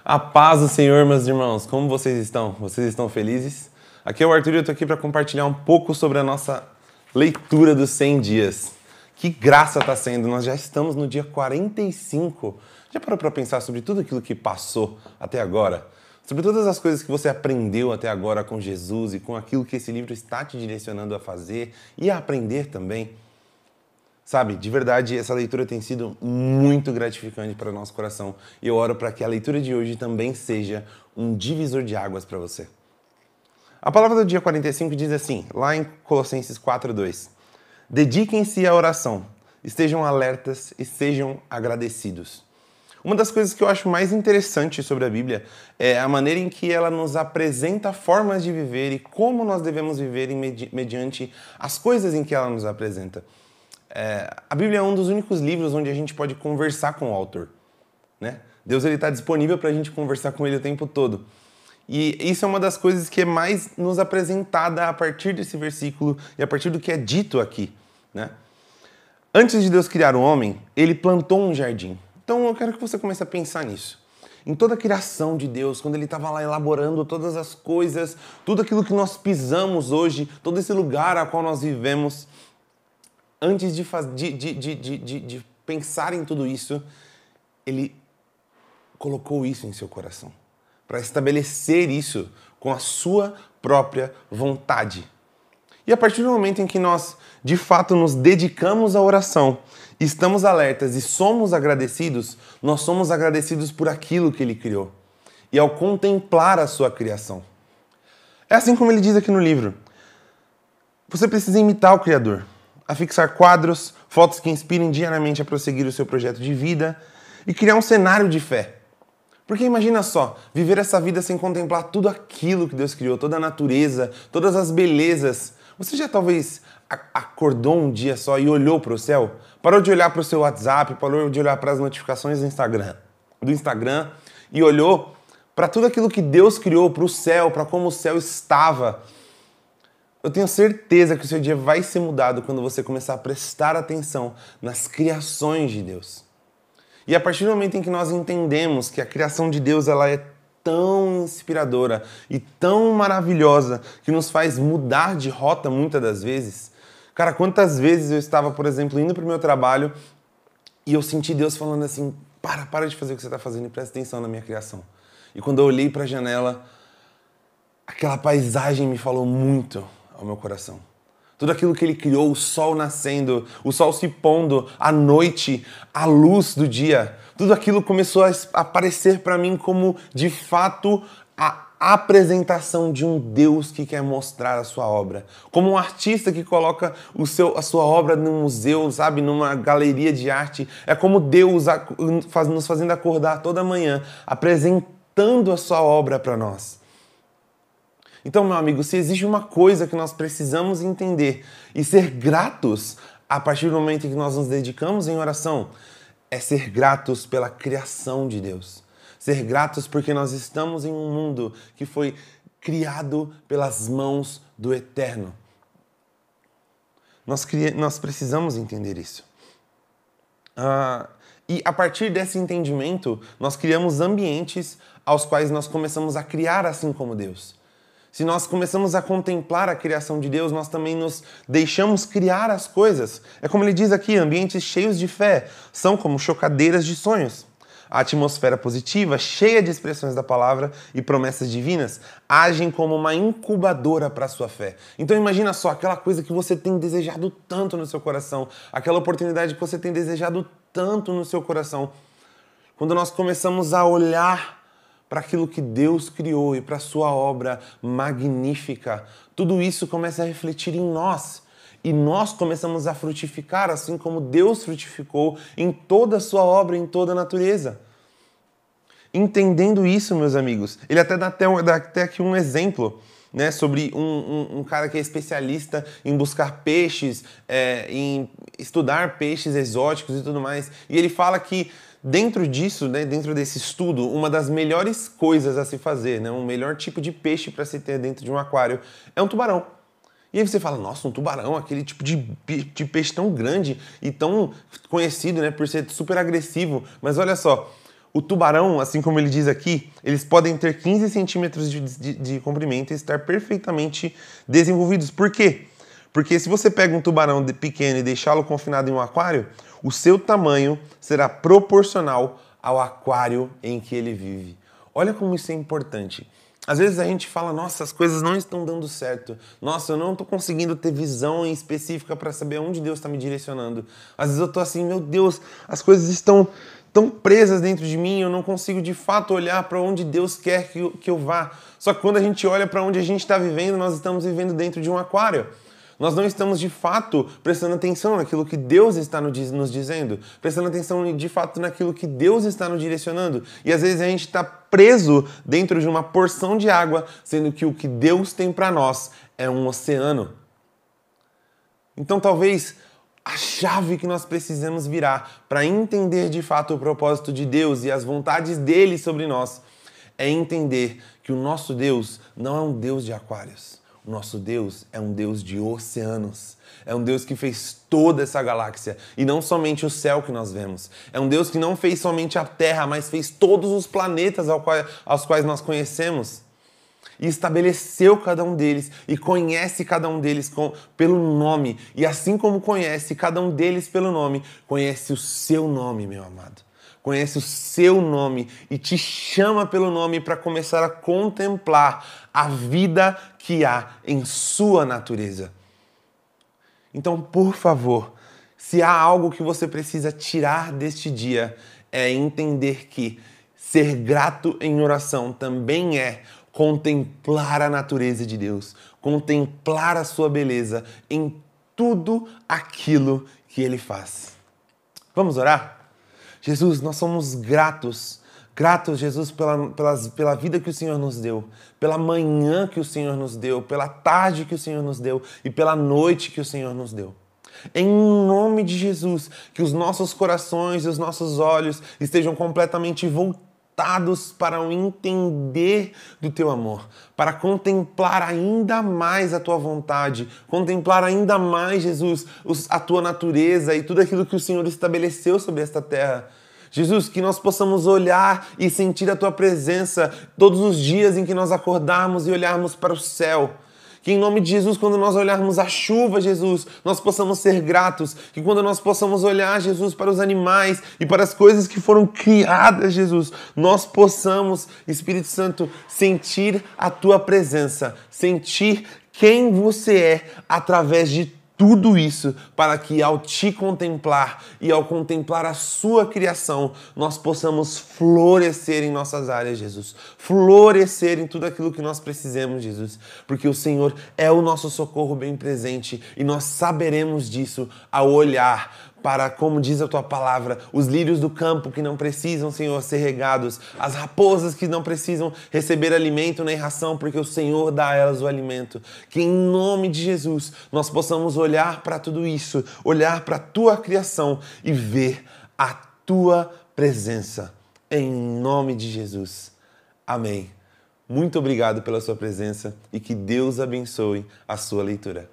A paz do Senhor, meus irmãos. Como vocês estão? Vocês estão felizes? Aqui é o Arthur e eu estou aqui para compartilhar um pouco sobre a nossa leitura dos 100 dias. Que graça está sendo! Nós já estamos no dia 45. Já parou para pensar sobre tudo aquilo que passou até agora? Sobre todas as coisas que você aprendeu até agora com Jesus e com aquilo que esse livro está te direcionando a fazer e a aprender também? Sabe, de verdade, essa leitura tem sido muito gratificante para o nosso coração. E eu oro para que a leitura de hoje também seja um divisor de águas para você. A palavra do dia 45 diz assim, lá em Colossenses 4:2. Dediquem-se à oração, estejam alertas e sejam agradecidos. Uma das coisas que eu acho mais interessante sobre a Bíblia é a maneira em que ela nos apresenta formas de viver e como nós devemos viver mediante as coisas em que ela nos apresenta. A Bíblia é um dos únicos livros onde a gente pode conversar com o autor, né? Deus está disponível para a gente conversar com ele o tempo todo. E isso é uma das coisas que é mais nos apresentada a partir desse versículo e a partir do que é dito aqui, né? Antes de Deus criar o homem, ele plantou um jardim. Então eu quero que você comece a pensar nisso. Em toda a criação de Deus, quando ele estava lá elaborando todas as coisas, tudo aquilo que nós pisamos hoje, todo esse lugar a qual nós vivemos, antes de pensar em tudo isso, ele colocou isso em seu coração, para estabelecer isso com a sua própria vontade. E a partir do momento em que nós, de fato, nos dedicamos à oração, estamos alertas e somos agradecidos, nós somos agradecidos por aquilo que ele criou. E ao contemplar a sua criação. É assim como ele diz aqui no livro. Você precisa imitar o Criador, a fixar quadros, fotos que inspirem diariamente a prosseguir o seu projeto de vida e criar um cenário de fé. Porque imagina só, viver essa vida sem contemplar tudo aquilo que Deus criou, toda a natureza, todas as belezas. Você já talvez acordou um dia só e olhou para o céu? Parou de olhar para o seu WhatsApp, parou de olhar para as notificações do Instagram e olhou para tudo aquilo que Deus criou, para o céu, para como o céu estava. Eu tenho certeza que o seu dia vai ser mudado quando você começar a prestar atenção nas criações de Deus. E a partir do momento em que nós entendemos que a criação de Deus ela é tão inspiradora e tão maravilhosa que nos faz mudar de rota muitas das vezes. Cara, quantas vezes eu estava, por exemplo, indo para o meu trabalho e eu senti Deus falando assim, para de fazer o que você está fazendo e presta atenção na minha criação. E quando eu olhei para a janela, aquela paisagem me falou muito ao meu coração. Tudo aquilo que ele criou, o sol nascendo, o sol se pondo, a noite, a luz do dia, tudo aquilo começou a aparecer para mim como, de fato, a apresentação de um Deus que quer mostrar a sua obra. Como um artista que coloca a sua obra num museu, sabe, numa galeria de arte. É como Deus nos fazendo acordar toda manhã, apresentando a sua obra para nós. Então, meu amigo, se existe uma coisa que nós precisamos entender e ser gratos a partir do momento em que nós nos dedicamos em oração, é ser gratos pela criação de Deus. Ser gratos porque nós estamos em um mundo que foi criado pelas mãos do Eterno. Nós precisamos entender isso. E a partir desse entendimento, nós criamos ambientes aos quais nós começamos a criar assim como Deus. Se nós começamos a contemplar a criação de Deus, nós também nos deixamos criar as coisas. É como ele diz aqui, ambientes cheios de fé são como chocadeiras de sonhos. A atmosfera positiva, cheia de expressões da palavra e promessas divinas, agem como uma incubadora para a sua fé. Então imagina só, aquela coisa que você tem desejado tanto no seu coração, aquela oportunidade que você tem desejado tanto no seu coração. Quando nós começamos a olhar para aquilo que Deus criou e para a sua obra magnífica, tudo isso começa a refletir em nós. E nós começamos a frutificar assim como Deus frutificou em toda a sua obra, em toda a natureza. Entendendo isso, meus amigos, ele até dá até aqui um exemplo, né, sobre um cara que é especialista em buscar peixes, em estudar peixes exóticos e tudo mais. E ele fala que dentro disso, né, dentro desse estudo, uma das melhores coisas a se fazer, né, um melhor tipo de peixe para se ter dentro de um aquário é um tubarão. E aí você fala, nossa, um tubarão, aquele tipo de peixe tão grande e tão conhecido, né, por ser super agressivo. Mas olha só, O tubarão, assim como ele diz aqui, eles podem ter 15 centímetros de comprimento e estar perfeitamente desenvolvidos. Por quê? Porque se você pega um tubarão pequeno e deixá-lo confinado em um aquário, o seu tamanho será proporcional ao aquário em que ele vive. Olha como isso é importante. Às vezes a gente fala, nossa, as coisas não estão dando certo. Nossa, eu não estou conseguindo ter visão específica para saber onde Deus está me direcionando. Às vezes eu estou assim, meu Deus, as coisas estão tão presas dentro de mim, eu não consigo de fato olhar para onde Deus quer que eu vá. Só que quando a gente olha para onde a gente está vivendo, nós estamos vivendo dentro de um aquário. Nós não estamos de fato prestando atenção naquilo que Deus está nos dizendo, prestando atenção de fato naquilo que Deus está nos direcionando. E às vezes a gente está preso dentro de uma porção de água, sendo que o que Deus tem para nós é um oceano. Então talvez a chave que nós precisamos virar para entender de fato o propósito de Deus e as vontades dele sobre nós é entender que o nosso Deus não é um Deus de aquários. O nosso Deus é um Deus de oceanos. É um Deus que fez toda essa galáxia e não somente o céu que nós vemos. É um Deus que não fez somente a Terra, mas fez todos os planetas aos quais nós conhecemos. E estabeleceu cada um deles e conhece cada um deles pelo nome. E assim como conhece cada um deles pelo nome, conhece o seu nome, meu amado. Conhece o seu nome e te chama pelo nome para começar a contemplar a vida que há em sua natureza. Então, por favor, se há algo que você precisa tirar deste dia, é entender que ser grato em oração também é contemplar a natureza de Deus, contemplar a sua beleza em tudo aquilo que Ele faz. Vamos orar? Jesus, nós somos gratos, Jesus, pela vida que o Senhor nos deu, pela manhã que o Senhor nos deu, pela tarde que o Senhor nos deu e pela noite que o Senhor nos deu. Em nome de Jesus, que os nossos corações e os nossos olhos estejam completamente voltados para o entender do Teu amor, para contemplar ainda mais a Tua vontade, contemplar ainda mais, Jesus, a Tua natureza e tudo aquilo que o Senhor estabeleceu sobre esta terra. Jesus, que nós possamos olhar e sentir a Tua presença todos os dias em que nós acordarmos e olharmos para o céu. Que em nome de Jesus, quando nós olharmos a chuva, Jesus, nós possamos ser gratos. Que quando nós possamos olhar, Jesus, para os animais e para as coisas que foram criadas, Jesus, nós possamos, Espírito Santo, sentir a Tua presença, sentir quem você é através de tudo isso, para que ao Te contemplar e ao contemplar a Sua criação, nós possamos florescer em nossas áreas, Jesus. Florescer em tudo aquilo que nós precisamos, Jesus. Porque o Senhor é o nosso socorro bem presente e nós saberemos disso ao olhar para, como diz a Tua palavra, os lírios do campo que não precisam, Senhor, ser regados, as raposas que não precisam receber alimento nem ração, porque o Senhor dá a elas o alimento. Que em nome de Jesus nós possamos olhar para tudo isso, olhar para a Tua criação e ver a Tua presença. Em nome de Jesus. Amém. Muito obrigado pela sua presença e que Deus abençoe a sua leitura.